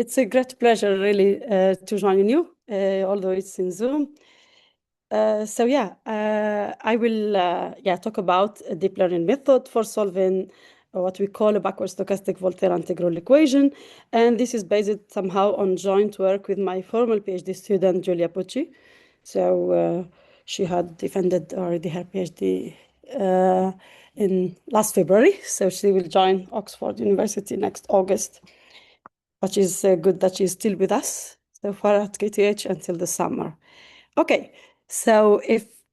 It's a great pleasure, really, to join you, although it's in Zoom. I will talk about a deep learning method for solving what we call a backward stochastic Volterra integral equation. And this is based somehow on joint work with my former PhD student, Giulia Pucci. So she had defended already her PhD in last February. So she will join Oxford University next August, which is good that she's still with us so far at KTH until the summer. Okay, so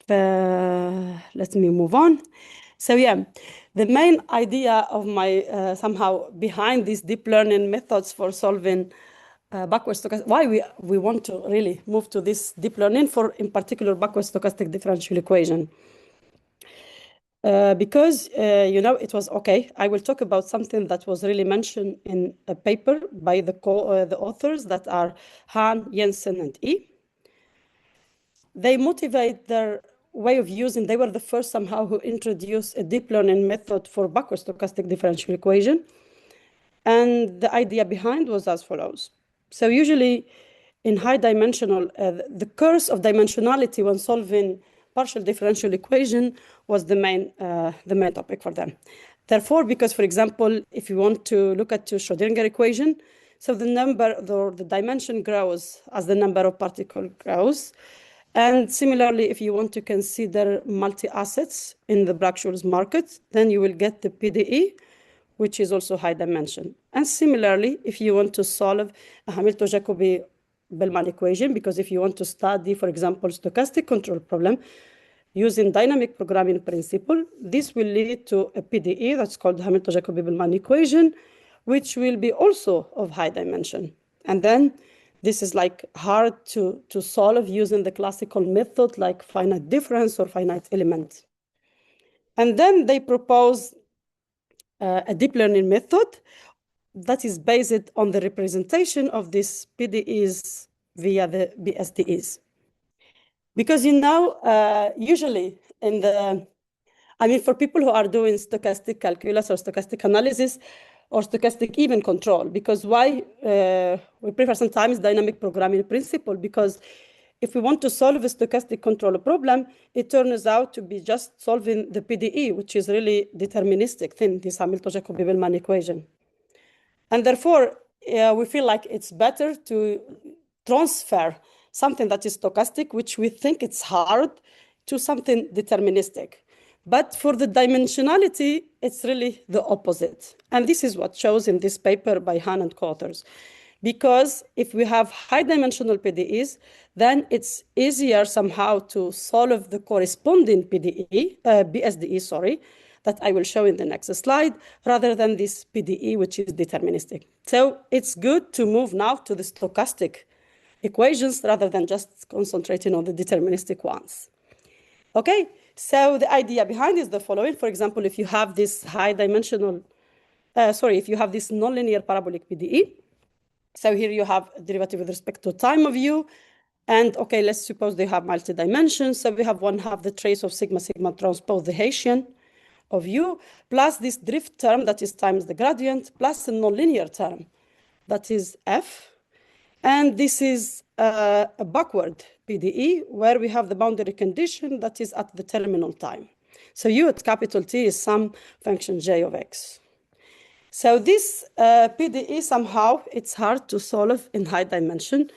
let me move on. So the main idea of my somehow behind these deep learning methods for solving backward stochastic, why we want to really move to this deep learning for, in particular, backward stochastic differential equation. Because, it was okay. I will talk about something that was really mentioned in a paper by the authors that are Han, Jensen, and E. They motivate their way of using, they were the first somehow who introduced a deep learning method for backward stochastic differential equation. And the idea behind was as follows. So usually in high dimensional, the curse of dimensionality when solving partial differential equation was the main topic for them. Therefore, because, for example, if you want to look at the Schrödinger equation, so the dimension grows as the number of particles grows. And similarly, if you want to consider multi-assets in the Black-Scholes market, then you will get the PDE, which is also high dimension. And similarly, if you want to solve a Hamilton-Jacobi-Bellman equation, because if you want to study, for example, stochastic control problem using dynamic programming principle, this will lead to a PDE that's called Hamilton-Jacobi-Bellman equation, which will be also of high dimension. And then this is like hard to solve using the classical method like finite difference or finite element. And then they propose a deep learning method that is based on the representation of these PDEs via the BSDEs. Because usually for people who are doing stochastic calculus or stochastic analysis or stochastic even control, because why we prefer sometimes dynamic programming principle, because if we want to solve a stochastic control problem, it turns out to be just solving the PDE, which is really deterministic thing, this Hamilton-Jacobi-Bellman equation. And therefore, we feel like it's better to transfer something that is stochastic, which we think it's hard, to something deterministic. But for the dimensionality, it's really the opposite. And this is what shows in this paper by Han and co-authors. Because if we have high dimensional PDEs, then it's easier somehow to solve the corresponding BSDE, that I will show in the next slide, rather than this PDE, which is deterministic. So it's good to move now to the stochastic equations rather than just concentrating on the deterministic ones. Okay, so the idea behind is the following. For example, if you have this if you have this nonlinear parabolic PDE, so here you have a derivative with respect to time of u, and okay, let's suppose they have multi-dimensions. So we have 1/2 the trace of sigma transpose the Hessian of u, plus this drift term that is times the gradient, plus a nonlinear term that is f. And this is a backward PDE where we have the boundary condition that is at the terminal time. So u at capital T is some function j of x. So this PDE somehow, it's hard to solve in high dimension,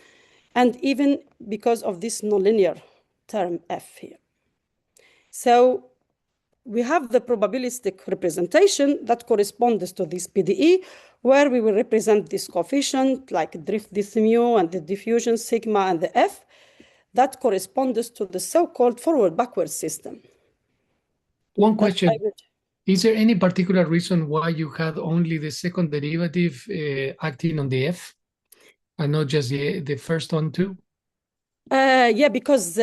and even because of this nonlinear term f here. So we have the probabilistic representation that corresponds to this PDE, where we will represent this coefficient, like drift this mu and the diffusion sigma and the f, that corresponds to the so-called forward-backward system. One question. Is there any particular reason why you had only the second derivative acting on the f, and not just the first one too? Because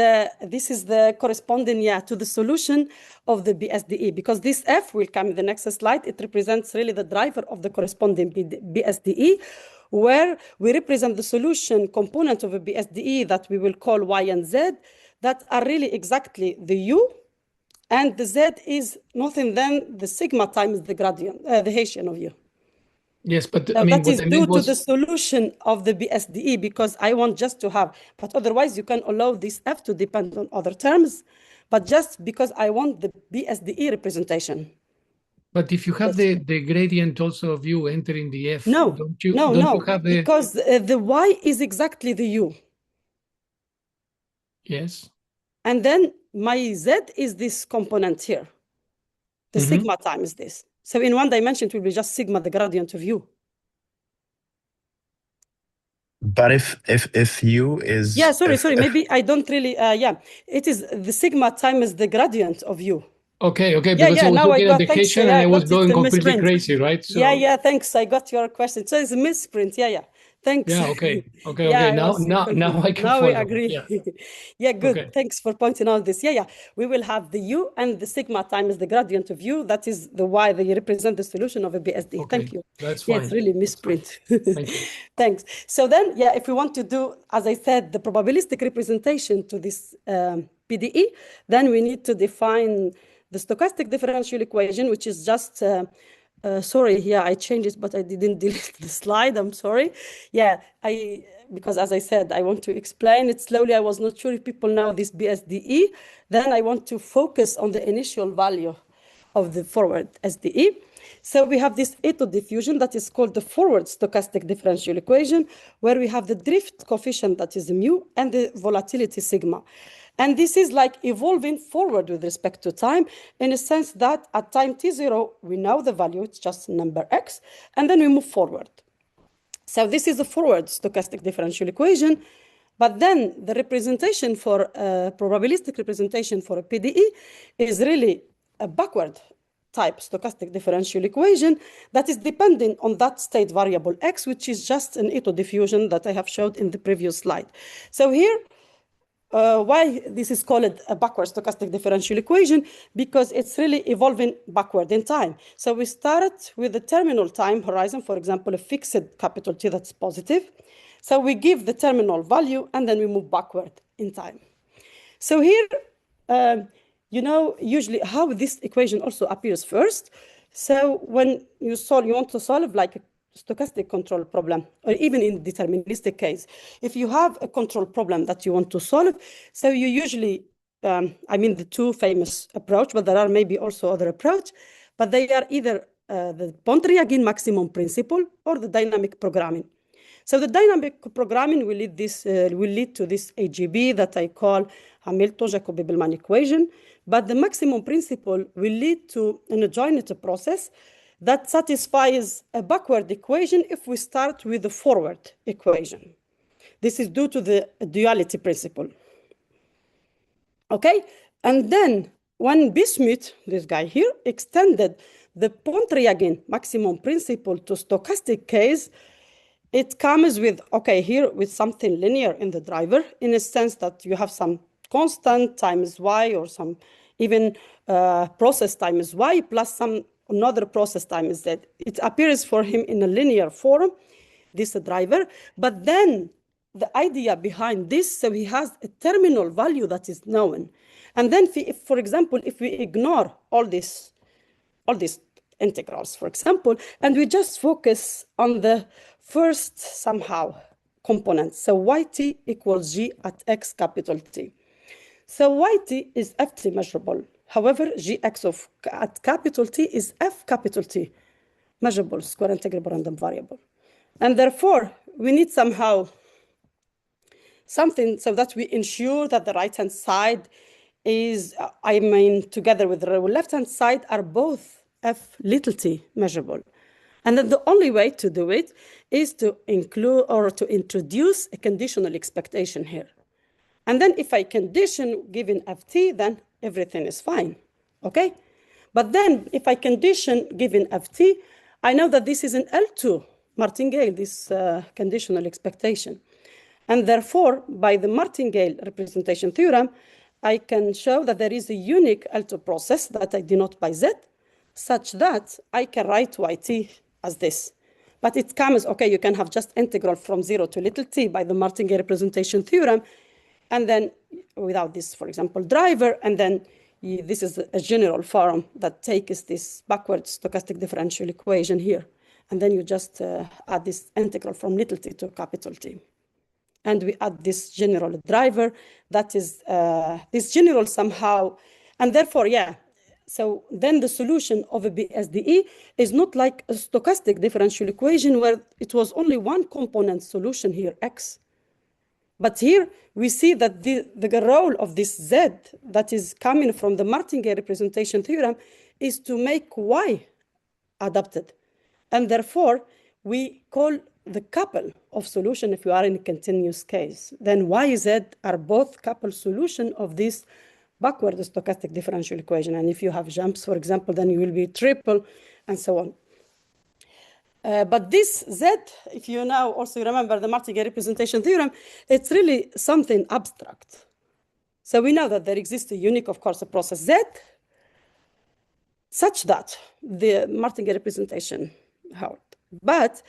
this is the corresponding to the solution of the BSDE, because this f will come in the next slide. It represents really the driver of the corresponding BSDE, where we represent the solution component of a BSDE that we will call y and z, that are really exactly the u, and the z is nothing than the sigma times the gradient, the Hessian of u. Yes, but So I mean, that what is I due meant to the was, solution of the BSDE, because I want just to have, but otherwise you can allow this F to depend on other terms, but just because I want the BSDE representation. but if you have Yes. the gradient also of U entering the F, No, don't you no, have the, because the Y is exactly the U. yes? And then my Z is this component here. The sigma times this. So in one dimension, it will be just sigma, the gradient of U. But if U is Yeah, sorry, if maybe I don't really, yeah. It is the sigma times the gradient of U. Okay, Yeah, because I was now I looking at got, the thanks. question and Yeah, I I was got it going in completely misprint. crazy, right? Yeah, thanks. I got your question. So it's a misprint. Yeah. Thanks. Yeah, okay. Yeah, I Now was so confused. I can Now we follow. agree. Yeah. Yeah, good. Okay. Thanks for pointing out this. Yeah. We will have the U and the sigma times the gradient of U. That is the Y that represent the solution of a BSD. Okay. Thank you. That's Yeah, fine. it's really misprint. Thank you. Thanks. So then, yeah, if we want to do, as I said, the probabilistic representation to this PDE, then we need to define the stochastic differential equation, which is just, sorry, yeah, I changed it, but I didn't delete the slide. I'm sorry. Yeah, because as I said, I want to explain it slowly. I was not sure if people know this BSDE. Then I want to focus on the initial value of the forward SDE. So we have this Ito diffusion that is called the forward stochastic differential equation, where we have the drift coefficient that is mu and the volatility sigma. And this is like evolving forward with respect to time, in a sense that at time t0, we know the value, it's just number x, and then we move forward. So this is a forward stochastic differential equation. But then the representation for probabilistic representation for a PDE is really a backward type stochastic differential equation that is dependent on that state variable x, which is just an Ito diffusion that I have showed in the previous slide. So here, why this is called a backward stochastic differential equation? Because it's really evolving backward in time. So we start with the terminal time horizon, for example, a fixed capital T that's positive. So we give the terminal value and then we move backward in time. So here, usually how this equation also appears first. So when you want to solve like a stochastic control problem, or even in deterministic case, if you have a control problem that you want to solve, so you usually, the two famous approach, but there are maybe also other approach, but they are either the Pontryagin maximum principle or the dynamic programming. So the dynamic programming will lead to this AGB that I call Hamilton-Jacobi-Bellman equation. But the maximum principle will lead to an adjoint process that satisfies a backward equation if we start with the forward equation. This is due to the duality principle. Okay, and then when Bismuth, this guy here, extended the Pontryagin maximum principle to stochastic case, it comes with, okay, here with something linear in the driver, in a sense that you have some constant times y, or some even process times y plus some another process times z. It appears for him in a linear form, this driver, but then the idea behind this, so he has a terminal value that is known. And then, if, for example, if we ignore all these integrals, for example, and we just focus on the first somehow component. So yt equals g at x capital T. So yt is ft measurable. However, gx at capital T is f capital T measurable, square integrable random variable. And therefore, we need somehow something so that we ensure that the right-hand side is, together with the left-hand side are both f little t measurable. And then the only way to do it is to include or to introduce a conditional expectation here. And then if I condition given ft, then everything is fine, okay? But then if I condition given ft, I know that this is an L2 martingale, this conditional expectation. And therefore, by the martingale representation theorem, I can show that there is a unique L2 process that I denote by Z, such that I can write yt as this. But it comes, okay, you can have just integral from 0 to little t by the martingale representation theorem, and then without this, for example, driver, and then this is a general form that takes this backward stochastic differential equation here. And then you just add this integral from little t to capital T. And we add this general driver that is this general somehow. And therefore, yeah, so then the solution of a BSDE is not like a stochastic differential equation where it was only one component solution here, x. But here we see that the role of this z that is coming from the martingale representation theorem is to make y adapted. And therefore, we call the couple of solution if you are in a continuous case. Then y, z are both couple solution of this backward stochastic differential equation. And if you have jumps, for example, then you will be triple and so on. But this z, if you now also remember the martingale representation theorem, it's really something abstract. So we know that there exists a unique, of course, a process z such that the martingale representation held. But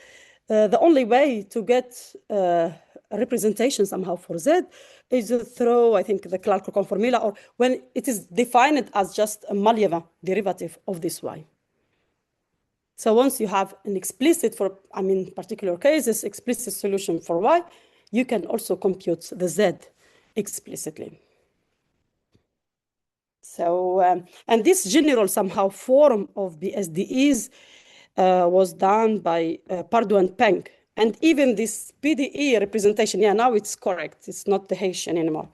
the only way to get a representation somehow for z is through, I think, the Clark-Crocon formula, or when it is defined as just a Malieva derivative of this y. So once you have an explicit, for, I mean, particular cases, explicit solution for y, you can also compute the z explicitly. So, and this general somehow form of BSDEs was done by Pardo and Peng. And even this PDE representation, yeah, now it's correct. It's not the Haitian anymore.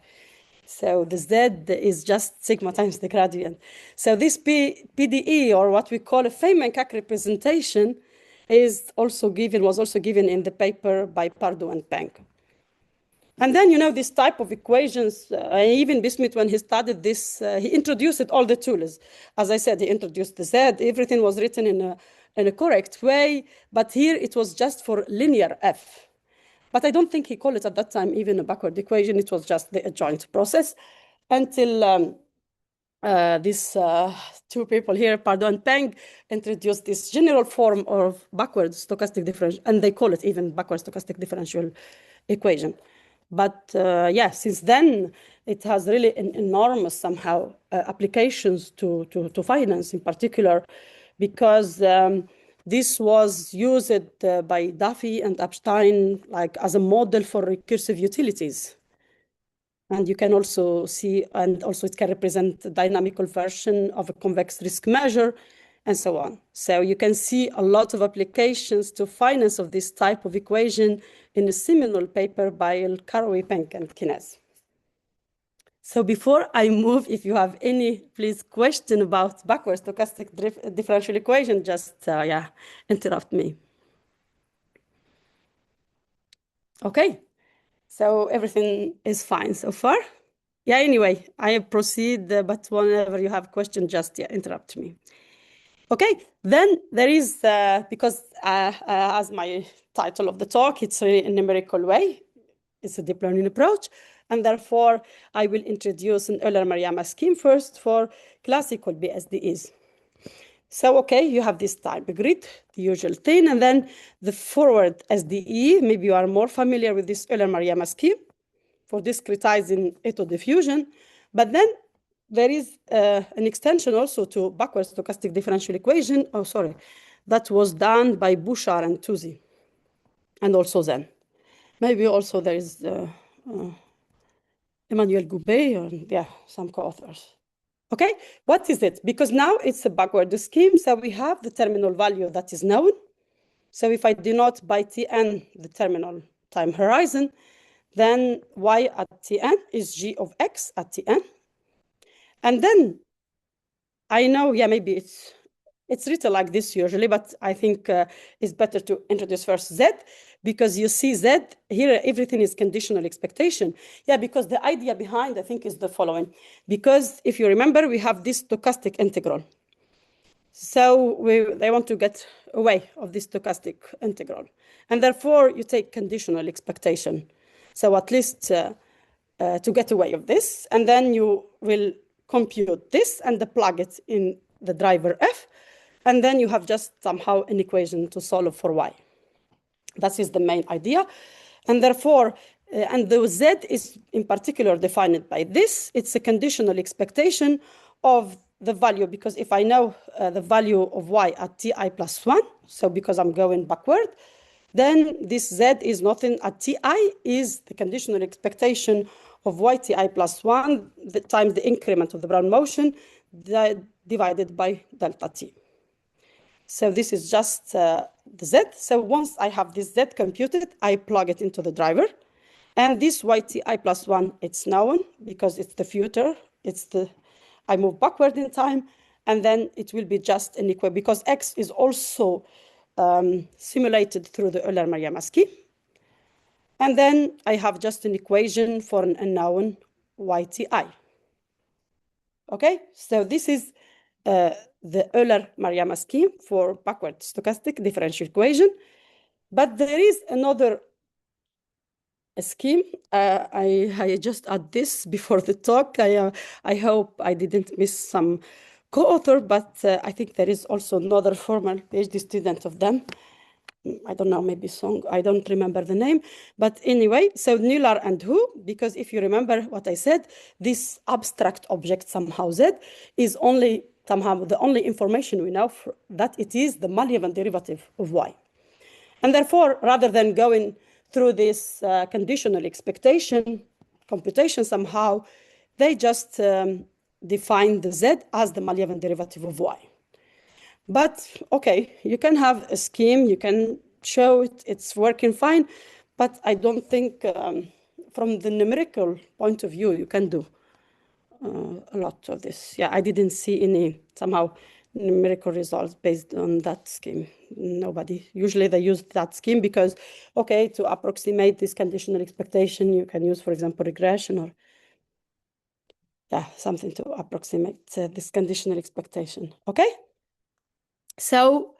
So the z is just sigma times the gradient. So this PDE, or what we call a Feynman-Kak representation, was also given in the paper by Pardo and Peng. And then, you know, this type of equations, even Bismuth, when he studied this, he introduced all the tools. As I said, he introduced the z. Everything was written in a correct way. But here it was just for linear f. But I don't think he called it at that time even a backward equation. It was just the adjoint process until these two people here, Pardo and Peng, introduced this general form of backward stochastic differential, and they call it even backward stochastic differential equation. But yeah, since then, it has really an enormous somehow applications to finance in particular, because this was used by Duffy and Epstein like as a model for recursive utilities. And you can also see, and also it can represent a dynamical version of a convex risk measure, and so on. So you can see a lot of applications to finance of this type of equation in a seminal paper by Caraway, Peng, and Kines. So before I move, if you have any, please, question about backward stochastic differential equation, just yeah, interrupt me. Okay, so everything is fine so far. Yeah, anyway, I proceed, but whenever you have question, just yeah, interrupt me. Okay, then there is, because as my title of the talk, it's a numerical way. It's a deep learning approach. And therefore, I will introduce an Euler-Maruyama scheme first for classical BSDEs. So, okay, you have this type grid, the usual thing, and then the forward SDE. Maybe you are more familiar with this Euler-Maruyama scheme for discretizing Ito diffusion. But then there is an extension also to backward stochastic differential equation. Oh, sorry, that was done by Bouchard and Tuzi, and also then. Maybe also there is Emmanuel Goubet, or yeah, some co-authors. Okay, what is it? Because now it's a backward scheme, so we have the terminal value that is known. So if I denote by Tn the terminal time horizon, then y at Tn is g of x at Tn. And then I know, yeah, maybe it's written like this usually, but I think it's better to introduce first z, because you see z, here everything is conditional expectation. Yeah, because the idea behind, I think, is the following. Because if you remember, we have this stochastic integral. So they want to get away of this stochastic integral. And therefore, you take conditional expectation. So at least to get away of this, and then you will compute this and plug it in the driver f, and then you have just somehow an equation to solve for y. That is the main idea. And therefore, and the z is in particular defined by this. It's a conditional expectation of the value, because if I know the value of y at ti plus 1, so because I'm going backward, then this z is nothing at ti is the conditional expectation of yti plus 1 times the increment of the Brown motion divided by delta t. So this is just the z. So once I have this z computed, I plug it into the driver. And this yti plus 1, it's known because it's the future. I move backward in time, and then it will be just an equation, because x is also simulated through the Euler-Mariyama scheme. And then I have just an equation for an unknown yti. Okay, so this is the Euler-Mariyama scheme for backward stochastic differential equation. But there is another scheme. I just add this before the talk. I hope I didn't miss some co-author, but I think there is also another former PhD student of them. I don't know, maybe Song, I don't remember the name. But anyway, so Nüller and Hu, because if you remember what I said, this abstract object somehow Z is only somehow the only information we know that it is the Malevin derivative of Y. And therefore, rather than going through this conditional expectation computation somehow, they just define the Z as the Malevin derivative of Y. But okay, you can have a scheme, you can show it's working fine, but I don't think from the numerical point of view, you can do a lot of this. Yeah, I didn't see any somehow numerical results based on that scheme. Nobody. Usually they use that scheme because, okay, to approximate this conditional expectation, you can use, for example, regression or something to approximate this conditional expectation. Okay? So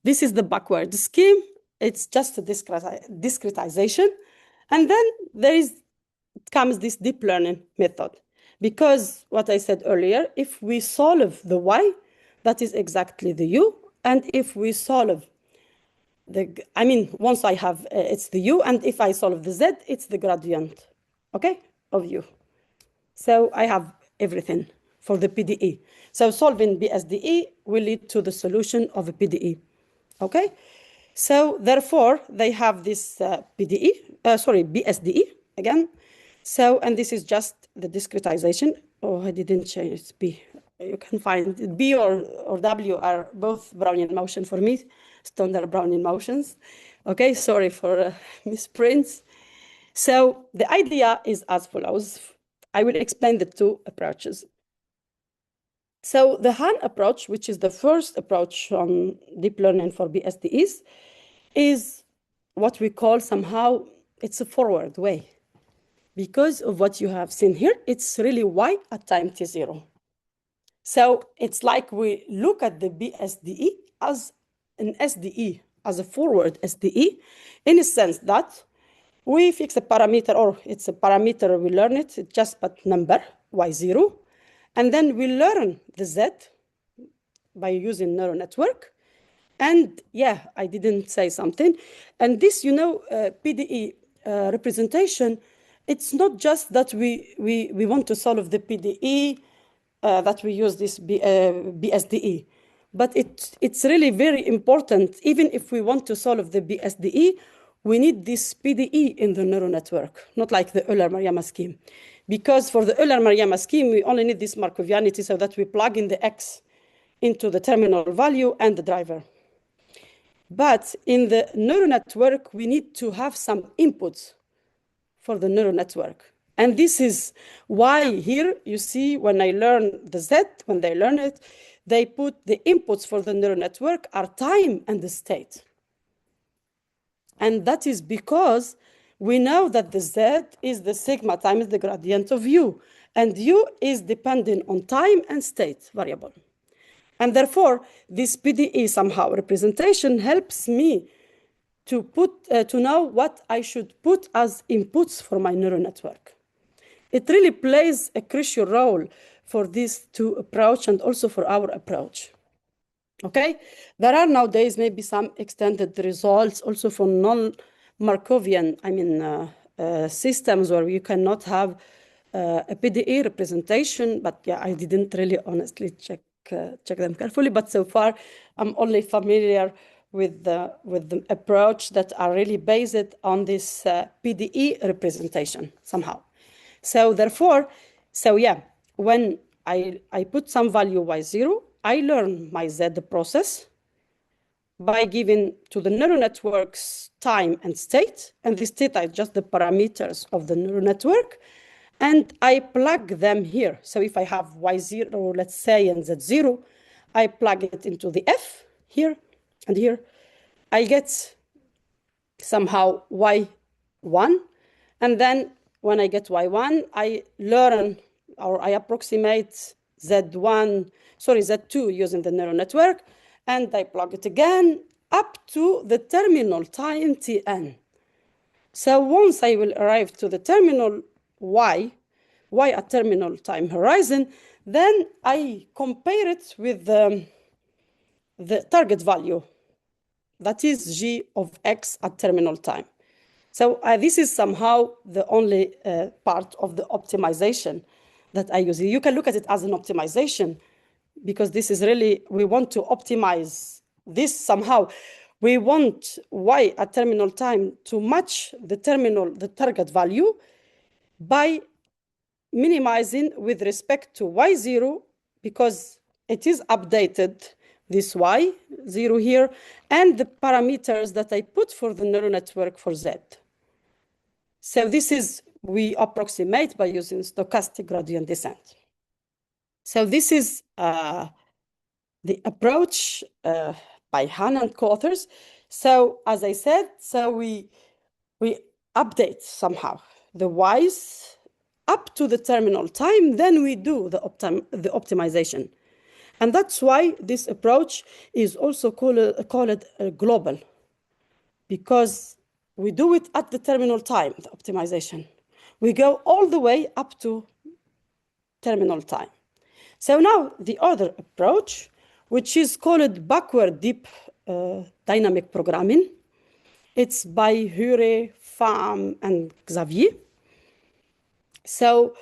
this is the backward scheme. It's just a discretization. And then comes this deep learning method. Because what I said earlier, if we solve the y, that is exactly the u. And if we solve once I have, it's the u. And if I solve the z, it's the gradient, okay, of u. So I have everything for the PDE. So solving BSDE will lead to the solution of a PDE, okay? So therefore, they have this BSDE again. So, and this is just the discretization. Oh, I didn't change it, B. You can find B or W are both Brownian motion for me, standard Brownian motions. Okay, sorry for misprints. So the idea is as follows. I will explain the two approaches. So the Han approach, which is the first approach on deep learning for BSDEs, is what we call somehow, it's a forward way. Because of what you have seen here, it's really y at time t0. So it's like we look at the BSDE as an SDE, as a forward SDE, in a sense that we fix a parameter, or it's a parameter, we learn it, it's just but number, y0. And then we learn the Z by using neural network. And yeah, I didn't say something. And this, PDE representation, it's not just that we want to solve the PDE, that we use this BSDE. But it's really very important. Even if we want to solve the BSDE, we need this PDE in the neural network, not like the Euler-Mariyama scheme. Because for the Euler-Mariyama scheme, we only need this Markovianity so that we plug in the X into the terminal value and the driver. But in the neural network, we need to have some inputs for the neural network. And this is why here you see when I learn the Z, when they learn it, they put the inputs for the neural network are time and the state. And that is because we know that the Z is the sigma times the gradient of U. And U is dependent on time and state variable. And therefore, this PDE somehow representation helps me to know what I should put as inputs for my neural network. It really plays a crucial role for these two approach and also for our approach. Okay, there are nowadays maybe some extended results also for non-Markovian, systems where you cannot have a PDE representation, but yeah, I didn't really honestly check them carefully. But so far, I'm only familiar with the approach that are really based on this PDE representation somehow. So therefore, so yeah, when I put some value y0, I learn my Z process by giving to the neural networks time and state, and this state are just the parameters of the neural network, and I plug them here. So if I have y0, let's say, and z0, I plug it into the f here and here. I get somehow y1, and then when I get y1, I learn or I approximate z2 using the neural network, and I plug it again up to the terminal time tn. So once I will arrive to the terminal y at terminal time horizon, then I compare it with the target value, that is g of x at terminal time. So this is somehow the only part of the optimization that I use. You can look at it as an optimization, because this is really, we want to optimize this somehow. We want y at terminal time to match the target value by minimizing with respect to y0, because it is updated, this y0 here, and the parameters that I put for the neural network for z. So this is, we approximate by using stochastic gradient descent. So this is the approach by Han and co-authors. So as I said, so we update somehow the y's up to the terminal time, then we do the optimization. And that's why this approach is also called global, because we do it at the terminal time, the optimization. We go all the way up to terminal time. So now the other approach, which is called backward deep dynamic programming. It's by Hure, Pham, and Xavier. So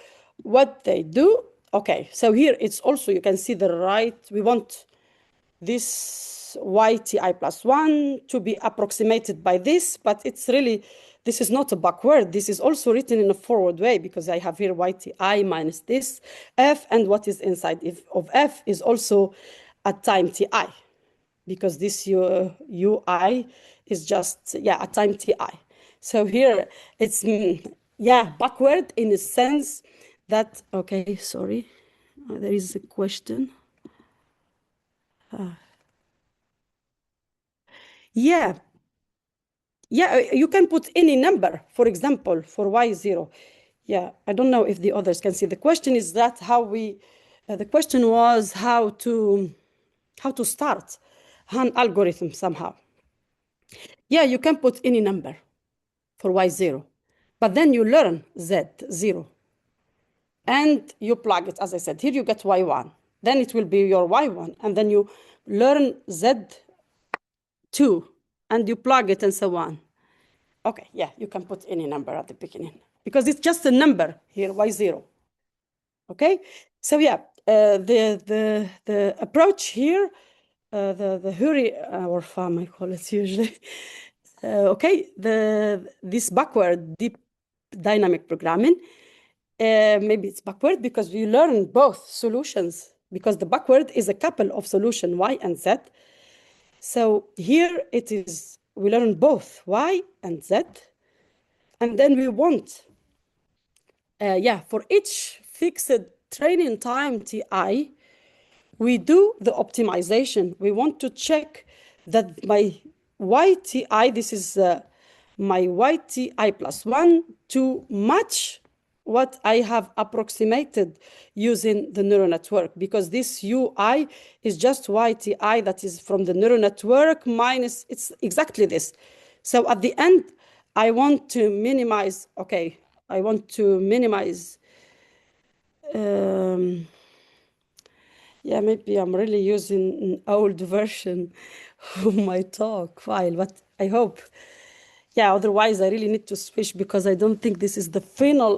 what they do, okay, so here it's also, you can see the right, we want this yti plus 1 to be approximated by this, but it's really, this is not a backward, this is also written in a forward way, because I have here yti minus this f, and what is inside of f is also at time ti, because this ui is just, yeah, at time ti. So here it's, yeah, backward in the sense that, okay, sorry, there is a question. Yeah, you can put any number, for example, for y0. Yeah, I don't know if the others can see. The question is that how we, the question was how to start an algorithm somehow. Yeah, you can put any number for y0, but then you learn z0. And you plug it, as I said, here you get y1. Then it will be your y1, and then you learn z2, and you plug it and so on. Okay, yeah, you can put any number at the beginning, because it's just a number here, y0. Okay, so yeah, the approach here, the Hure or Pham, I call it usually. Okay, this backward deep dynamic programming. Maybe it's backward because we learn both solutions, because the backward is a couple of solution y and z. So here it is, we learn both y and z, and then we want, yeah, for each fixed training time ti, we do the optimization. We want to check that my yti, this is my yti plus 1, to match what I have approximated using the neural network, because this ui is just yti that is from the neural network minus, it's exactly this. So at the end, I want to minimize, okay, I want to minimize, yeah, maybe I'm really using an old version of my talk file, but I hope, yeah, otherwise I really need to switch because I don't think this is the final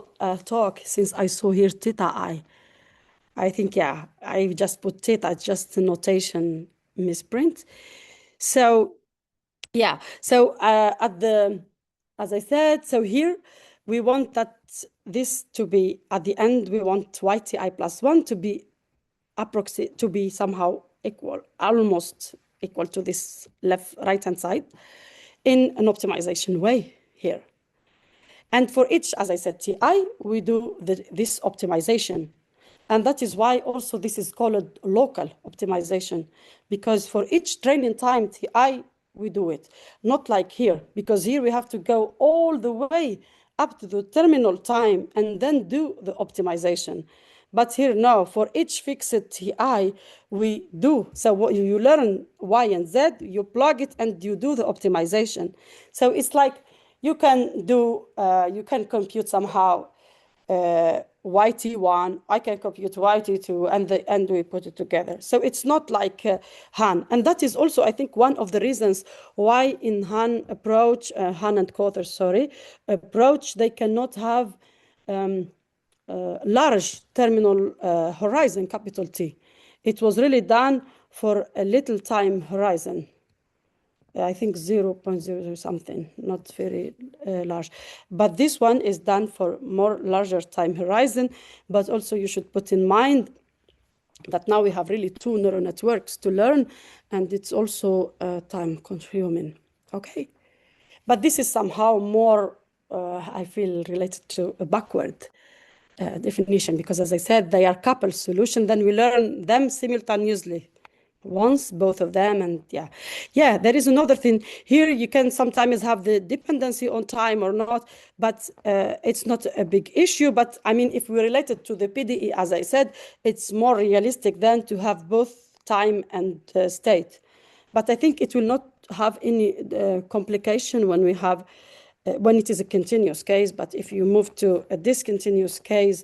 talk since I saw here theta I. I think, yeah, I just put theta, just a notation misprint. So, yeah, so as I said, so here we want that this to be, at the end, we want yti plus 1 to be somehow equal, almost equal to this right-hand side in an optimization way here. And for each, as I said, ti, we do this optimization. And that is why also this is called local optimization, because for each training time ti, we do it. Not like here, because here we have to go all the way up to the terminal time and then do the optimization. But here, no, for each fixed ti, we do. So what you learn y and z, you plug it and you do the optimization. So it's like you can do, you can compute somehow YT1, I can compute YT2, and we put it together. So it's not like Han. And that is also, I think, one of the reasons why in Han approach, Han and Cotter, approach, they cannot have large terminal horizon, capital T. It was really done for a little time horizon. I think 0.00 something, not very large. But this one is done for more larger time horizon. But also you should put in mind that now we have really 2 neural networks to learn, and it's also time consuming. Okay, but this is somehow more, I feel, related to a backward definition, because as I said, they are coupled solutions. Then we learn them simultaneously. Once, both of them, and yeah, there is another thing here. You can sometimes have the dependency on time or not, but it's not a big issue. But I mean, if we relate it to the PDE, as I said, it's more realistic than to have both time and state. But I think it will not have any complication when we have when it is a continuous case. But if you move to a discontinuous case,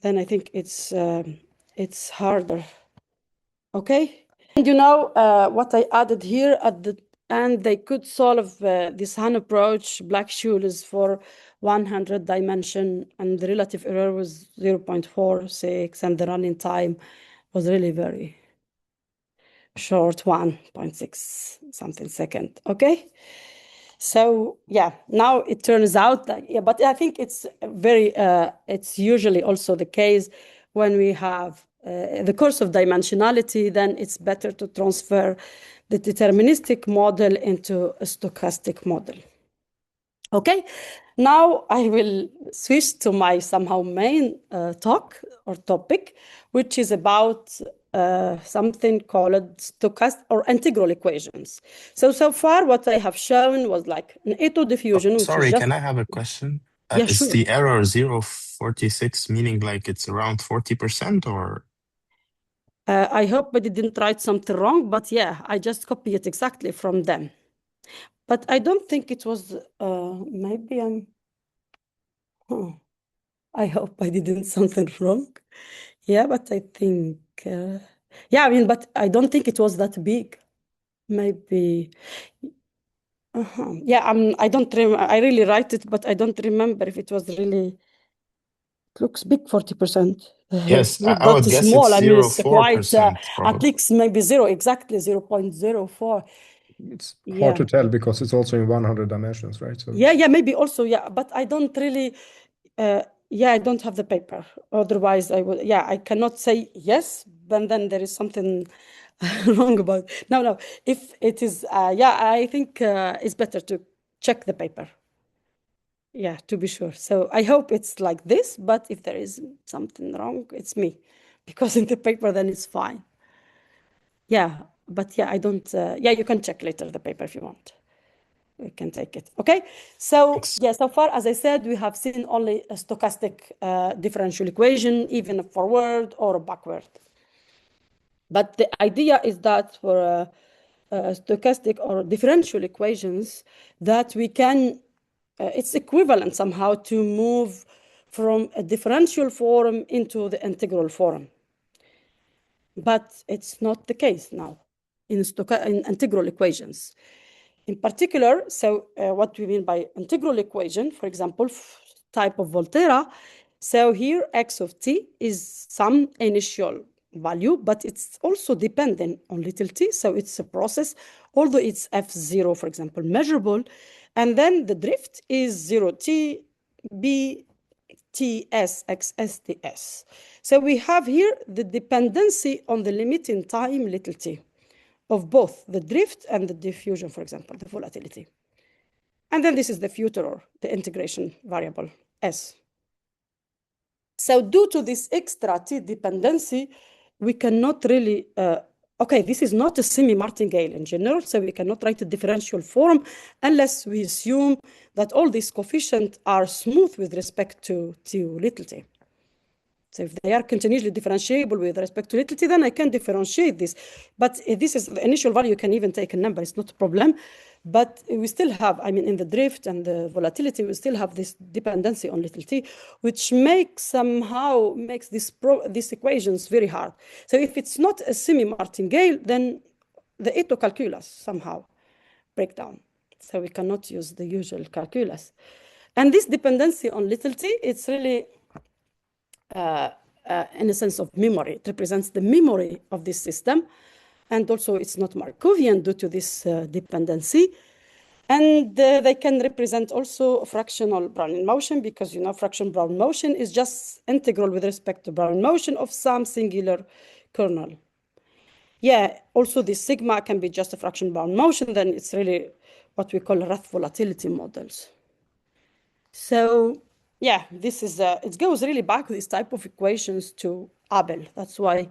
then I think it's harder. Okay. And you know what I added here at the end, they could solve this Han approach, Black-Scholes, is for 100 dimension, and the relative error was 0.46, and the running time was really very short, 1.6 something second. Okay. So yeah, now it turns out that, yeah, but I think it's very, it's usually also the case when we have the course of dimensionality, then it's better to transfer the deterministic model into a stochastic model. Okay, now I will switch to my somehow main talk or topic, which is about something called stochastic or integral equations. So far what I have shown was like an Ito diffusion. Sorry, can I have a question? Yeah, is sure. the error 0.46 meaning like it's around 40% or? I hope I didn't write something wrong, but yeah, I just copied it exactly from them. But I don't think it was, maybe I'm, I hope I didn't something wrong. Yeah, but I think, yeah, I mean, but I don't think it was that big. Maybe, yeah, I don't remember, I really write it, but I don't remember if it was really, it looks big, 40%. Yes, Not I would that guess small. it's I mean, it's quite, 0.4% at probably. least maybe 0.04. It's hard to tell because it's also in 100 dimensions, right? So yeah, maybe also, yeah, but I don't really, yeah, I don't have the paper. Otherwise, I would, yeah, I cannot say yes, but then there is something wrong about it. No, if it is, yeah, I think it's better to check the paper. Yeah, to be sure. So I hope it's like this, but if there is something wrong, it's me. Because in the paper, then it's fine. Yeah, but yeah, I don't, yeah, you can check later the paper if you want. We can take it. Okay. So yeah, so far, as I said, we have seen only a stochastic differential equation, even a forward or a backward. But the idea is that for stochastic or differential equations, that we can, it's equivalent somehow to move from a differential form into the integral form. But it's not the case now in integral equations. In particular, so what we mean by integral equation, for example, type of Volterra. So here x of t is some initial value, but it's also dependent on little t. So it's a process, although it's f0, for example, measurable. And then the drift is 0t b ts x sts. So we have here the dependency on the limit in time little t of both the drift and the diffusion, for example, the volatility. And then this is the future, the integration variable, S. So due to this extra t dependency, we cannot really, okay, this is not a semi-martingale in general, so we cannot write a differential form unless we assume that all these coefficients are smooth with respect to little t. So if they are continuously differentiable with respect to little t, then I can differentiate this. But this is the initial value, you can even take a number, it's not a problem. But we still have, I mean, in the drift and the volatility, we still have this dependency on little t, which somehow makes these equations very hard. So if it's not a semi-martingale, then the Ito calculus somehow break down. So we cannot use the usual calculus. And this dependency on little t, it's really, in a sense of memory. It represents the memory of this system. And also it's not Markovian due to this dependency. And they can represent also fractional Brownian motion because, you know, fractional Brownian motion is just integral with respect to Brownian motion of some singular kernel. Yeah, also the sigma can be just a fractional Brownian motion, then it's really what we call Rath volatility models. So yeah, this is, it goes really back to this type of equations to Abel. That's why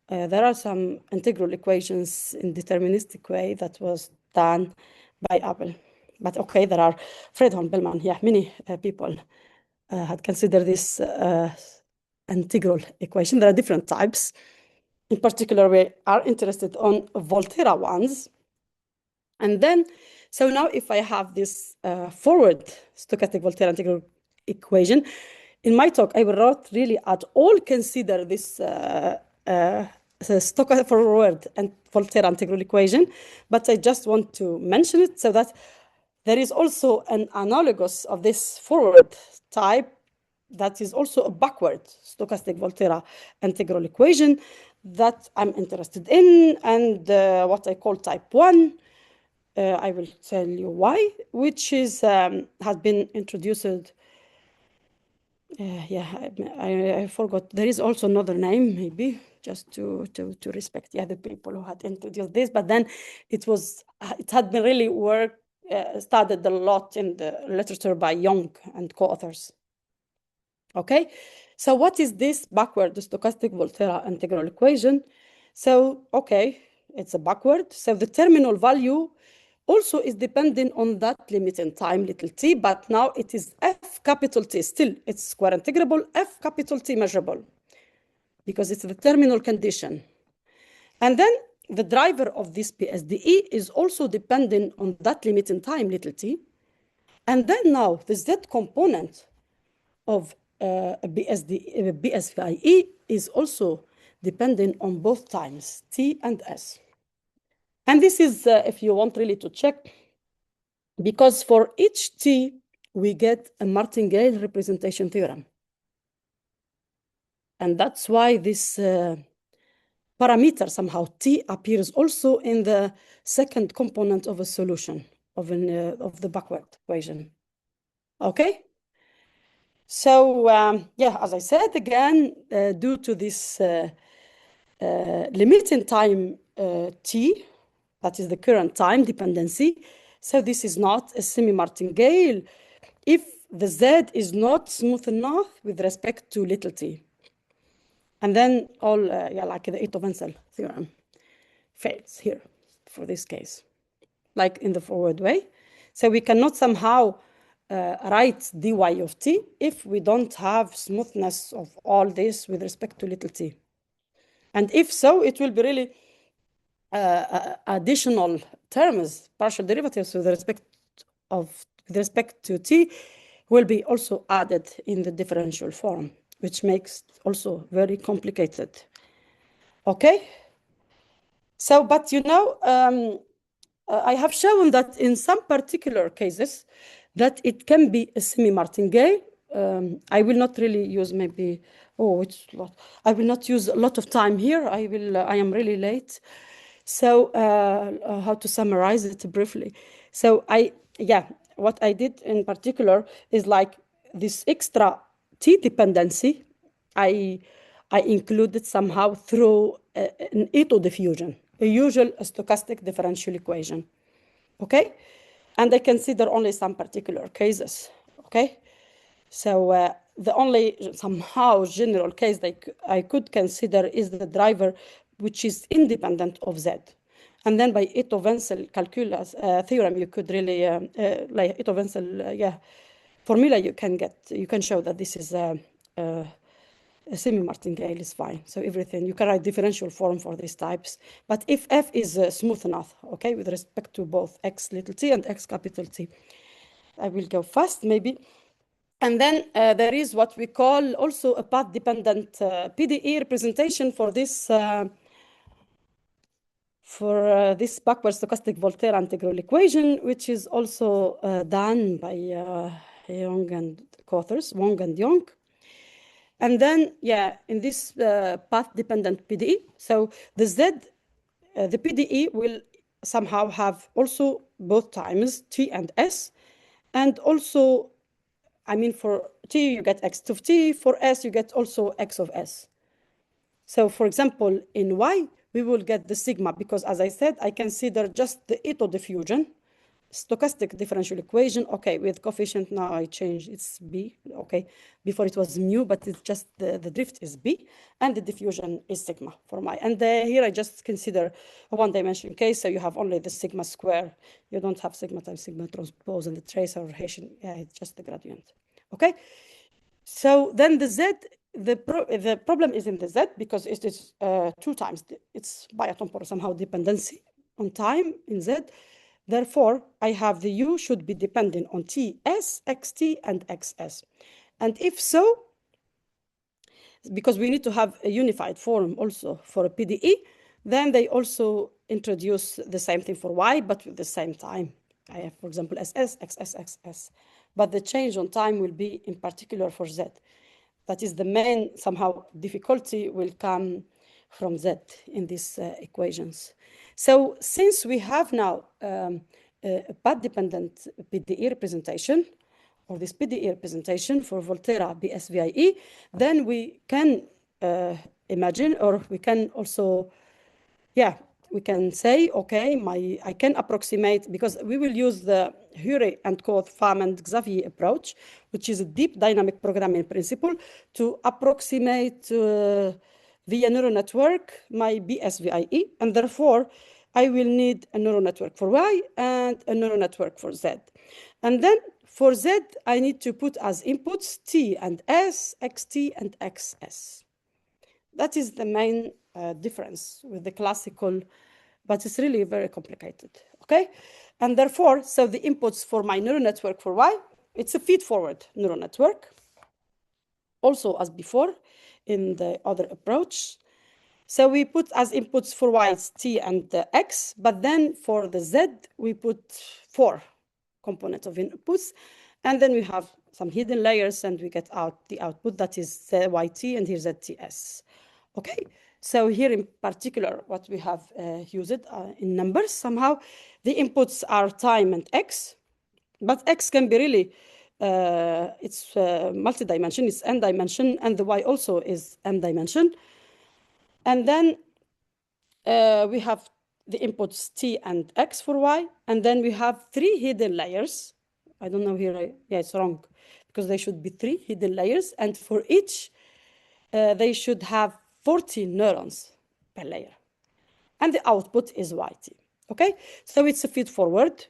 there are some integral equations in deterministic way that was done by Abel. But okay, there are Fredholm, Bellman, yeah, many people had considered this integral equation. There are different types. In particular, we are interested on Volterra ones. And then, so now if I have this forward stochastic Volterra integral equation, in my talk, I will not really at all consider this stochastic forward and Volterra integral equation, but I just want to mention it so that there is also an analogous of this forward type that is also a backward stochastic Volterra integral equation that I'm interested in, and what I call type 1. I will tell you why, which is has been introduced. Yeah, I forgot. There is also another name, maybe, just to respect the other people who had introduced this. But then it had been really studied a lot in the literature by Young and co-authors. Okay, so what is this backward stochastic Volterra integral equation? So, okay, it's a backward. So the terminal value also is dependent on that limit in time, little t, but now it is f capital T. Still, it's square integrable, f capital T measurable, because it's the terminal condition. And then the driver of this BSDE is also dependent on that limit in time, little t. And then now the Z component of a BSVIE is also dependent on both times, t and s. And this is, if you want really to check, because for each t, we get a martingale representation theorem. And that's why this parameter somehow t appears also in the second component of a solution of the backward equation. Okay? So yeah, as I said again, due to this limit in time t, that is the current time dependency, so this is not a semi-martingale if the Z is not smooth enough with respect to little t. And then all, yeah, like the Ito-Wenzel theorem fails here for this case, like in the forward way. So we cannot somehow write dy of t if we don't have smoothness of all this with respect to little t. And if so, it will be really additional terms, partial derivatives with respect to t will be also added in the differential form, which makes also very complicated. Okay? So, but you know, I have shown that in some particular cases that it can be a semi-martingale. I will not really use maybe, it's a lot. I will not use a lot of time here. I am really late. So how to summarize it briefly? So what I did in particular is like this extra T dependency, I included somehow through an Ito diffusion, a usual stochastic differential equation, okay? And I consider only some particular cases, okay? So the only somehow general case that I could consider is the driver, which is independent of Z. And then by Ito-Wenzel calculus theorem, you could really, like Ito-Wenzel formula, you can show that this is a semi-martingale is fine. So everything, you can write differential form for these types. But if F is smooth enough, okay, with respect to both X little t and X capital T. I will go fast maybe. And then there is what we call also a path-dependent PDE representation for this backward stochastic Volterra integral equation, which is also done by Young and co-authors, Wong and Young. And then, in this path-dependent PDE, so the Z, the PDE will somehow have also both times T and S, and also, I mean, for T, you get X of T, for S, you get also X of S. So for example, in Y, we will get the sigma, because as I said, I consider just the Ito diffusion, stochastic differential equation, okay, with coefficient now I change, it's B, okay, before it was mu, but it's just the drift is B, and the diffusion is sigma for my, and here I just consider a one-dimensional case, so you have only the sigma square, you don't have sigma times sigma transpose, and the trace or Hessian, it's just the gradient, okay? So then the Z, the problem is in the Z, because it is 2 times, it's bi-temporal somehow dependency on time in Z. Therefore, I have the U should be dependent on TS, XT, and XS. And if so, because we need to have a unified form also for a PDE, then they also introduce the same thing for Y, but with the same time. I have, for example, SS, XS, XS. But the change on time will be in particular for Z. That is the main, somehow, difficulty will come from Z in these equations. So since we have now a path-dependent PDE representation, or this PDE representation for Volterra BSVIE, then we can imagine, or we can also, we can say, okay, I can approximate, because we will use the Hure and Co. Feynman and Xavier approach, which is a deep dynamic programming principle, to approximate via neural network my BSVIE, and therefore I will need a neural network for Y and a neural network for Z. And then for Z, I need to put as inputs T and S, XT and XS. That is the main difference with the classical, but it's really very complicated, okay? And therefore, so the inputs for my neural network for Y, it's a feed-forward neural network, also as before in the other approach. So we put as inputs for Y, it's T and X, but then for the Z, we put 4 components of inputs, and then we have some hidden layers, and we get out the output that is YT, and here's ZTS. Okay, so here in particular, what we have used in numbers somehow, the inputs are time and X, but X can be really, it's multi-dimension, it's n dimension, and the Y also is m dimension. And then we have the inputs T and X for Y, and then we have 3 hidden layers. I don't know here, it's wrong, because they should be 3 hidden layers, and for each, they should have 40 neurons per layer. And the output is YT, okay? So it's a feed-forward.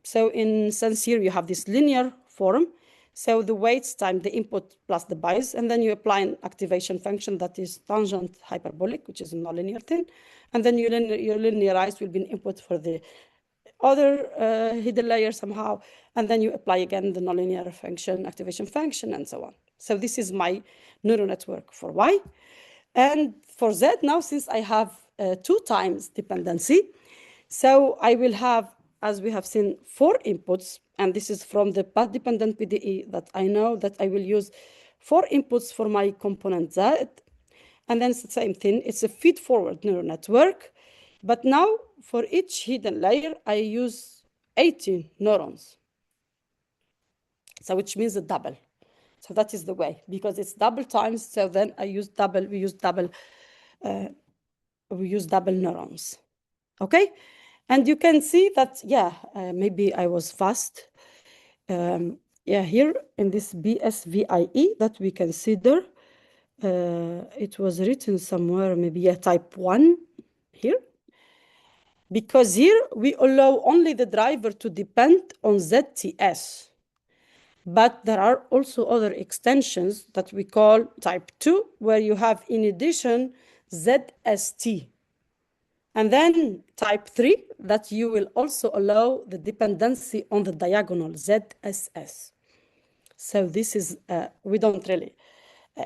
So in sense here, you have this linear form. So the weights times the input plus the bias, and then you apply an activation function that is tangent hyperbolic, which is a nonlinear thing. And then your linearized will be an input for the other hidden layer somehow. And then you apply again the nonlinear function, activation function, and so on. So this is my neural network for Y. And for Z now, since I have 2 times dependency, so I will have as we have seen, 4 inputs, and this is from the path-dependent BDE that I know that I will use 4 inputs for my component Z. And then it's the same thing. It's a feed-forward neural network. But now, for each hidden layer, I use 18 neurons. So which means a double. So that is the way, because it's double times. So then we use double neurons. Okay? And you can see that, maybe I was fast. Here in this BSVIE that we consider, it was written somewhere, maybe type 1 here. Because here we allow only the driver to depend on ZTS. But there are also other extensions that we call type 2, where you have in addition ZST. And then type 3, that you will also allow the dependency on the diagonal ZSS. So this is, we don't really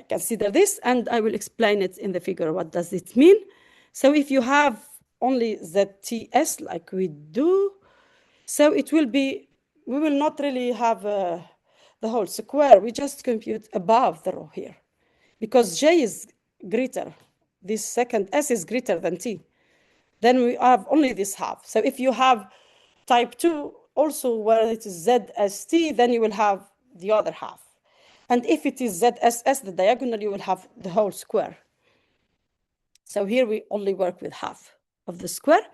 consider this, and I will explain it in the figure. What does it mean? So if you have only ZTS like we do, so it will be, we will not really have the whole square. We just compute above the row here, because J is greater. This second S is greater than T. Then we have only this half. So if you have type 2 also where it is ZST, then you will have the other half. And if it is ZSS, the diagonal, you will have the whole square. So here we only work with half of the square.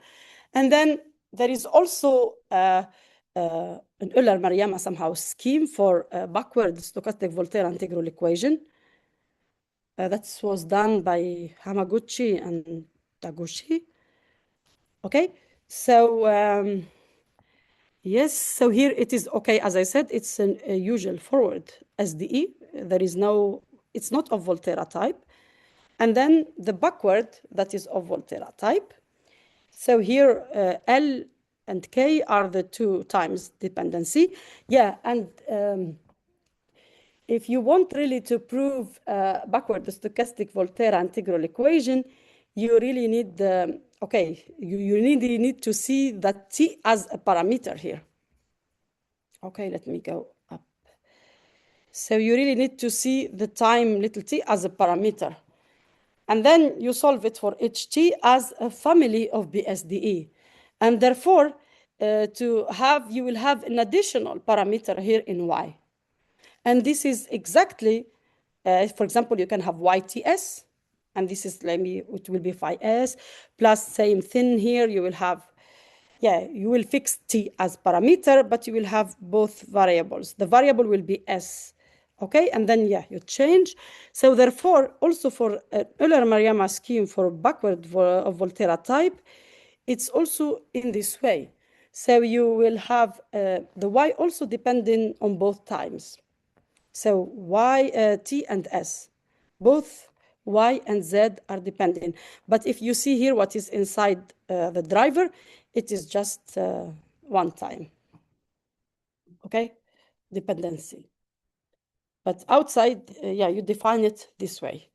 And then there is also an Euler-Maruyama somehow scheme for backward stochastic Volterra integral equation. That was done by Hamaguchi and Taguchi. Okay, so yes, so here it is, okay, as I said, it's a usual forward SDE. There is no, it's not of Volterra type. And then the backward, that is of Volterra type. So here L and K are the 2 times dependency. Yeah, and if you want really to prove backward the stochastic Volterra integral equation, you really need, you really need to see that T as a parameter here. Okay, let me go up. So you really need to see the time little t as a parameter. And then you solve it for each t as a family of BSDE. And therefore, you will have an additional parameter here in Y. And this is exactly, for example, you can have YTS, and this is, it will be phi S, plus same thing here, you will have, you will fix T as parameter, but you will have both variables. The variable will be S, okay? And then, you change. So therefore, also for an Euler-Maruyama scheme for backward of Volterra type, it's also in this way. So you will have the Y also depending on both times. So Y, T and S, both Y and Z are dependent. But if you see here what is inside the driver, it is just one time, okay? Dependency. But outside, you define it this way.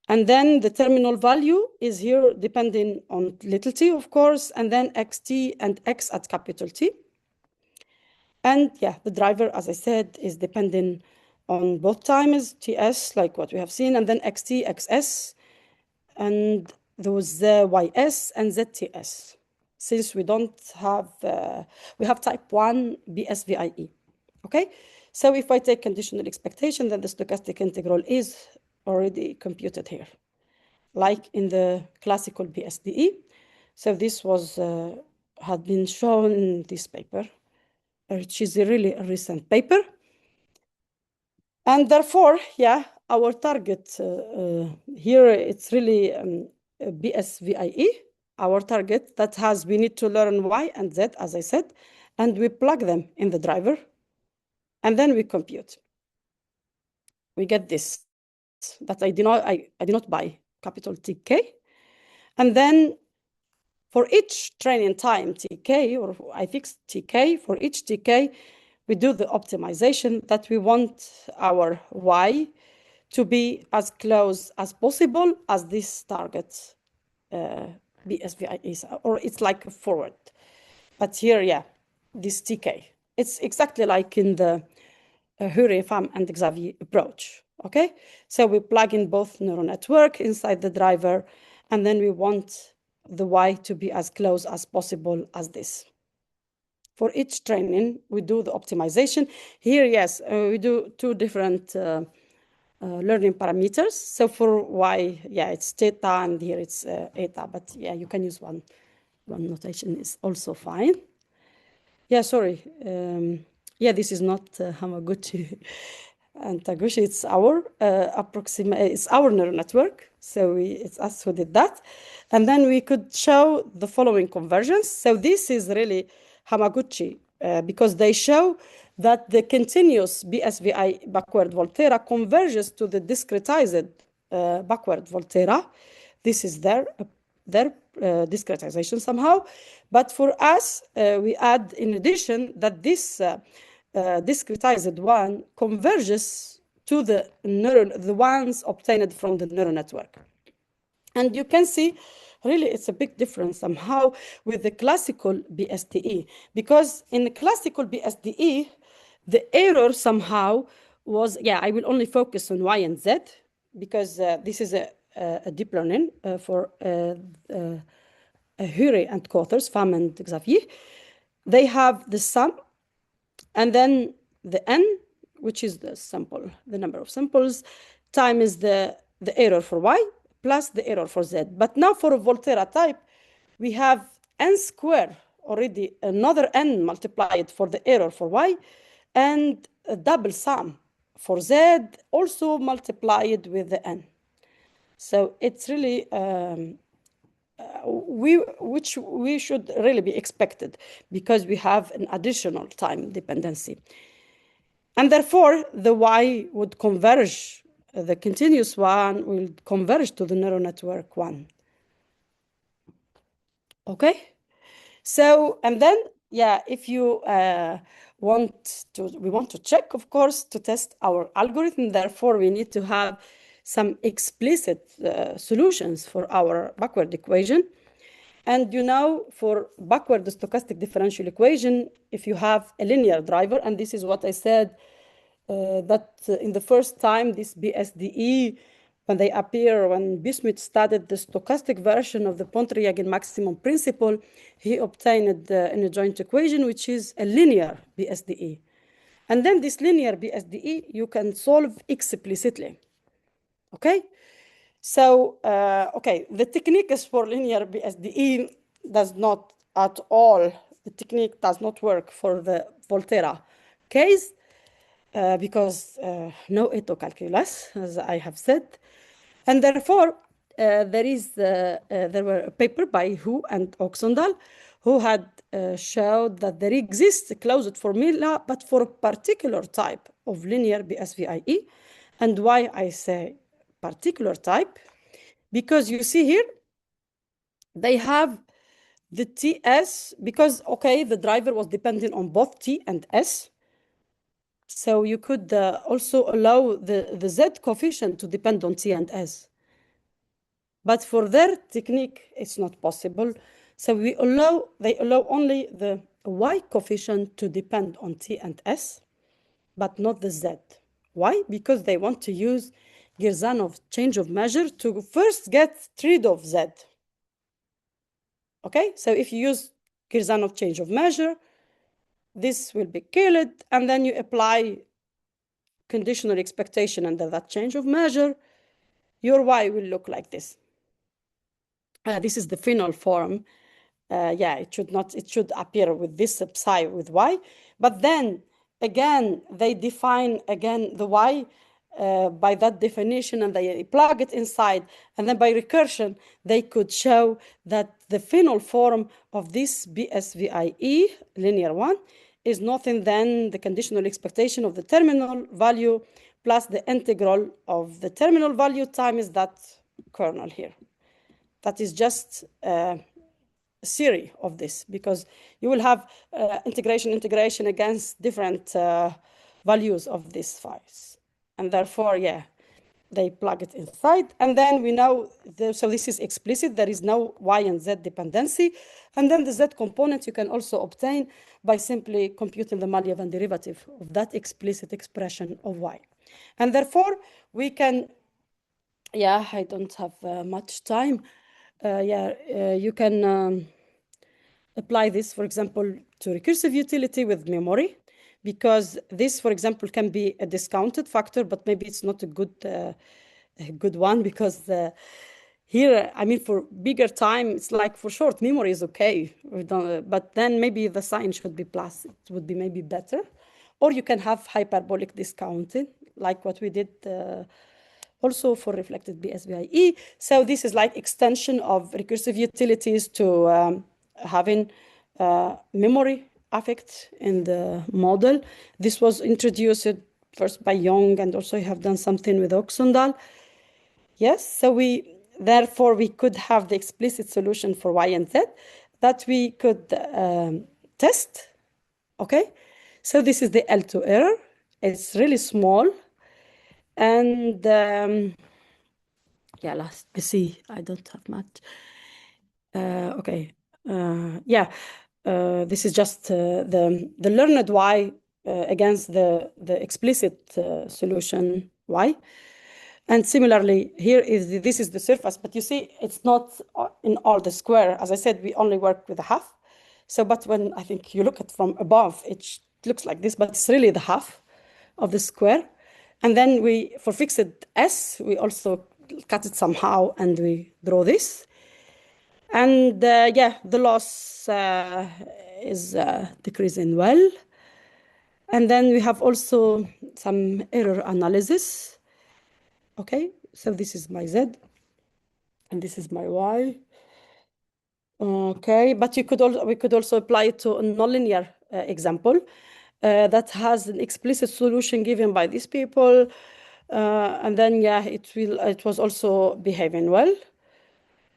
And then the terminal value is here depending on little t, of course, and then xt and x at capital T. And the driver, as I said, is depending on both times, ts, like what we have seen, and then xt, xs, and those ys and zts. Since we don't have, we have type 1 BSVIE, okay? So if I take conditional expectation, then the stochastic integral is already computed here, like in the classical BSDE. So this was, had been shown in this paper, which is a really recent paper. And therefore, our target here, it's really BSVIE, our target that has, we need to learn Y and Z, as I said, and we plug them in the driver, and then we compute. We get this, that I did not buy, capital TK. And then for each training time TK, or I fix TK, for each TK, we do the optimization that we want our Y to be as close as possible as this target BSVI is, or it's like a forward But here, yeah, this TK. It's exactly like in the Hurry, Pham, and Xavier approach, okay? So we plug in both neural network inside the driver, and then we want the Y to be as close as possible as this. For each training, we do the optimization. Here, yes, we do two different learning parameters. So for Y, yeah, it's theta, and here it's eta, but yeah, you can use one notation is also fine. Yeah, sorry. Yeah, this is not Hamaguchi and Taguchi. It's our it's our neural network. So it's us who did that. And then we could show the following conversions. So this is really Hamaguchi because they show that the continuous BSVI backward Volterra converges to the discretized backward Volterra. This is their discretization somehow. But for us, we add in addition that this discretized one converges to the ones obtained from the neural network. And you can see, really, it's a big difference somehow with the classical BSDE, because in the classical BSDE, the error somehow was, yeah, I will only focus on Y and Z, because this is a deep learning for Hurry and co-authors, Pham and Xavier. They have the sum, and then the n, which is the sample, the number of samples, times the error for Y, plus the error for Z. But now for a Volterra type, we have n squared already, another n multiplied for the error for Y, and a double sum for Z, also multiplied with the n. So it's really, which we should really be expected, because we have an additional time dependency. And therefore, the Y would converge, the continuous one will converge to the neural network one. Okay? So, and then, yeah, if you we want to check, of course, to test our algorithm. Therefore, we need to have some explicit solutions for our backward equation. And you know, for backward stochastic differential equation, if you have a linear driver, and this is what I said, that in the first time, this BSDE, when they appear, when Bismuth studied the stochastic version of the Pontryagin maximum principle, he obtained in a joint equation, which is a linear BSDE. And then this linear BSDE, you can solve explicitly, okay? So, okay, the technique is for linear BSDE does not at all, the technique does not work for the Volterra case because no Ito calculus, as I have said. And therefore, there were a paper by Hu and Oxendal who had showed that there exists a closed formula, but for a particular type of linear BSVIE. And why I say particular type, because you see here, they have the TS, because, okay, the driver was dependent on both T and S. So you could also allow the Z coefficient to depend on T and S. But for their technique, it's not possible. So they allow only the Y coefficient to depend on T and S, but not the Z. Why? Because they want to use Girzanov change of measure to first get rid of Z. Okay, so if you use Girzanov change of measure, this will be killed, and then you apply conditional expectation under that change of measure, your Y will look like this. This is the final form. Yeah, it should appear with this psi with Y, but then again, they define again the Y by that definition, and they plug it inside, and then by recursion, they could show that the final form of this BSVIE, linear one, is nothing than the conditional expectation of the terminal value plus the integral of the terminal value times that kernel here. That is just a series of this, because you will have integration against different values of these files. And therefore, yeah, they plug it inside, and then we know, so this is explicit, there is no y and z dependency, and then the z component you can also obtain by simply computing the Malevin derivative of that explicit expression of y. And therefore, we can, yeah, I don't have much time. You can apply this, for example, to recursive utility with memory, because this, for example, can be a discounted factor, but maybe it's not a good one, because here, I mean, for bigger time, it's like for short memory is okay, but then maybe the sign should be plus. It would be maybe better. Or you can have hyperbolic discounting, like what we did also for reflected BSVIE. So this is like extension of recursive utilities to having memory affect in the model. This was introduced first by Young, and also have done something with Oxendal. Yes, so therefore we could have the explicit solution for y and z that we could test. Okay, so this is the L2 error. It's really small, and yeah, let's see. I don't have much. Okay, yeah. This is just the learned y against the explicit solution y. And similarly, this is the surface, but you see it's not in all the square. As I said, we only work with the half. So, but when I think you look at from above, it looks like this, but it's really the half of the square. And then for fixed S, we also cut it somehow, and we draw this. And yeah, the loss is decreasing well. And then we have also some error analysis. Okay, so this is my Z, and this is my Y. Okay, but we could also apply it to a nonlinear example that has an explicit solution given by these people, and then yeah, it was also behaving well.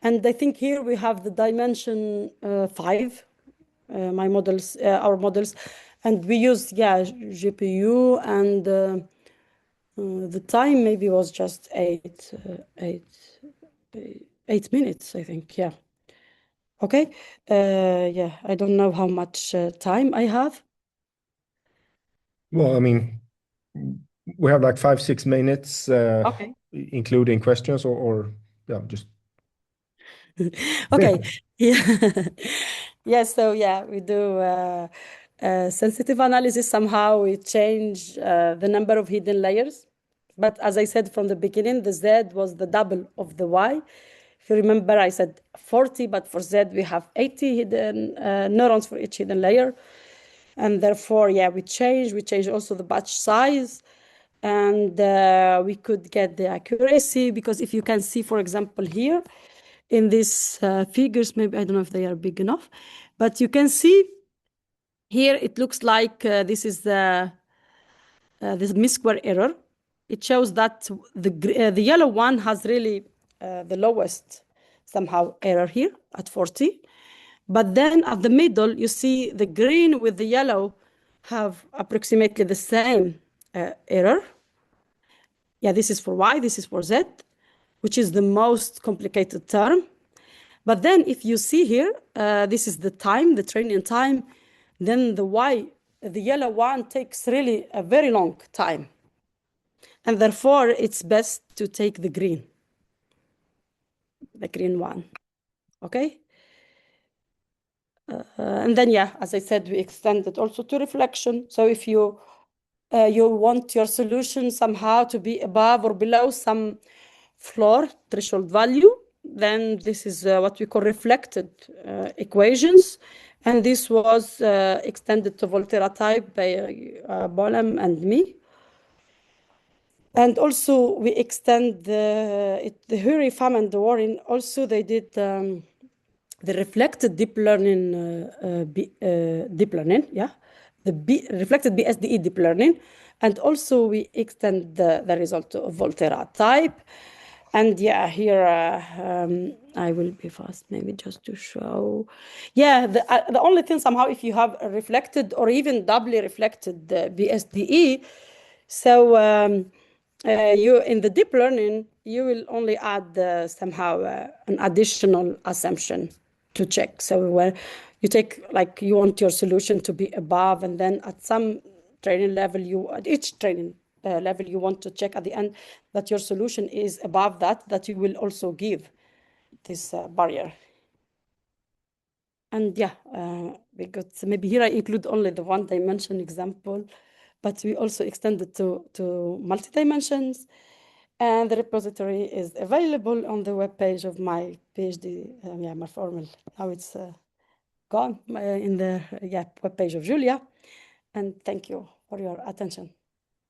And I think here we have the dimension 5, our models, and we use GPU, and the time maybe was just 8 minutes, I think. Yeah. Okay. Yeah, I don't know how much time I have. Well, I mean, we have like 5-6 minutes, Okay. including questions, or yeah, just. Okay. Yeah. Yeah. So yeah, we do sensitive analysis. Somehow we change the number of hidden layers. But as I said from the beginning, the Z was the double of the Y. If you remember, I said 40, but for Z we have 80 hidden neurons for each hidden layer. And therefore, yeah, we change also the batch size, and we could get the accuracy, because if you can see, for example, here in these figures, maybe I don't know if they are big enough, but you can see here it looks like this is the this mi-square error. It shows that the yellow one has really the lowest somehow error here at 40. But then at the middle, you see the green with the yellow have approximately the same error. Yeah, this is for Y, this is for Z, which is the most complicated term. But then if you see here, this is the time, the training time, then the yellow one takes really a very long time. And therefore, it's best to take the green one, okay? And then, yeah, as I said, we extend it also to reflection. So if you want your solution somehow to be above or below some floor threshold value, then this is what we call reflected equations. And this was extended to Volterra type by Bolem and me. And also we extend the Huri, Pham, and the Warren. Also, they did the reflected deep learning, yeah, the reflected BSDE deep learning. And also we extend the result of Volterra type. And yeah, here I will be fast, maybe just to show. Yeah, the only thing somehow, if you have a reflected or even doubly reflected BSDE, so you in the deep learning, you will only add somehow an additional assumption to check. So where you take, like, you want your solution to be above, and then at some training level, at each training level, you want to check at the end that your solution is above that you will also give this barrier. And yeah, because maybe here I include only the one-dimension example, but we also extend it to multi-dimensions. And the repository is available on the webpage of my PhD, my formal. Now it's gone in the webpage of Julia. And thank you for your attention.